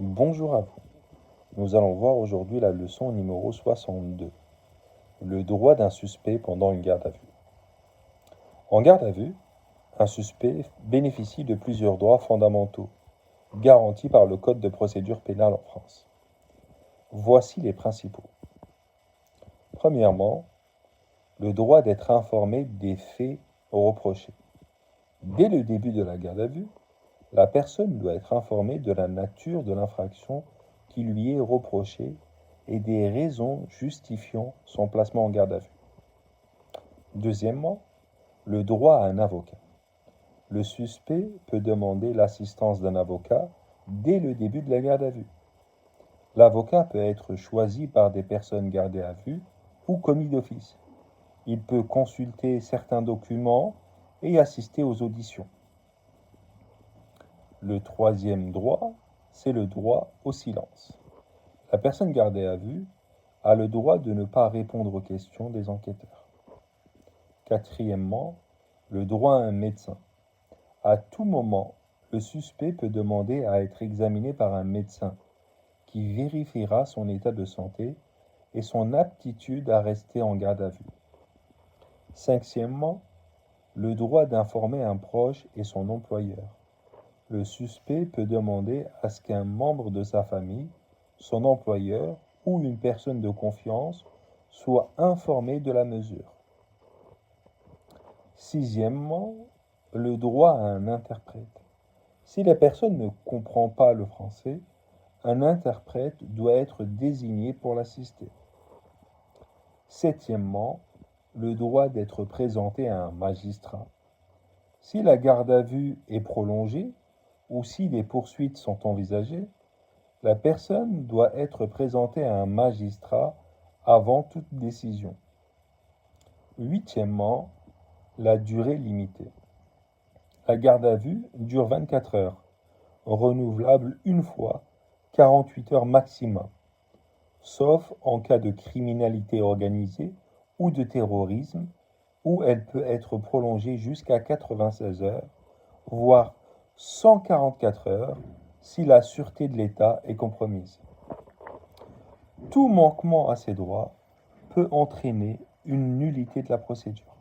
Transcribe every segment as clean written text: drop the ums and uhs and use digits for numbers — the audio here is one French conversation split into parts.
Bonjour à vous. Nous allons voir aujourd'hui la leçon numéro 62. Le droit d'un suspect pendant une garde à vue. En garde à vue, un suspect bénéficie de plusieurs droits fondamentaux garantis par le Code de procédure pénale en France. Voici les principaux. Premièrement, le droit d'être informé des faits reprochés. Dès le début de la garde à vue, la personne doit être informée de la nature de l'infraction qui lui est reprochée et des raisons justifiant son placement en garde à vue. Deuxièmement, le droit à un avocat. Le suspect peut demander l'assistance d'un avocat dès le début de la garde à vue. L'avocat peut être choisi par des personnes gardées à vue ou commis d'office. Il peut consulter certains documents et assister aux auditions. Le troisième droit, c'est le droit au silence. La personne gardée à vue a le droit de ne pas répondre aux questions des enquêteurs. Quatrièmement, le droit à un médecin. À tout moment, le suspect peut demander à être examiné par un médecin qui vérifiera son état de santé et son aptitude à rester en garde à vue. Cinquièmement, le droit d'informer un proche et son employeur. Le suspect peut demander à ce qu'un membre de sa famille, son employeur ou une personne de confiance soit informé de la mesure. Sixièmement, le droit à un interprète. Si la personne ne comprend pas le français, un interprète doit être désigné pour l'assister. Septièmement, le droit d'être présenté à un magistrat. Si la garde à vue est prolongée ou si des poursuites sont envisagées, la personne doit être présentée à un magistrat avant toute décision. Huitièmement, la durée limitée. La garde à vue dure 24 heures, renouvelable une fois, 48 heures maximum, sauf en cas de criminalité organisée ou de terrorisme, où elle peut être prolongée jusqu'à 96 heures, voire 144 heures si la sûreté de l'État est compromise. Tout manquement à ces droits peut entraîner une nullité de la procédure.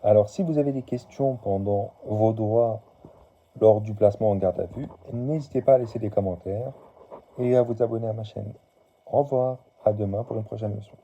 Alors, si vous avez des questions pendant vos droits lors du placement en garde à vue, n'hésitez pas à laisser des commentaires et à vous abonner à ma chaîne. Au revoir, à demain pour une prochaine leçon.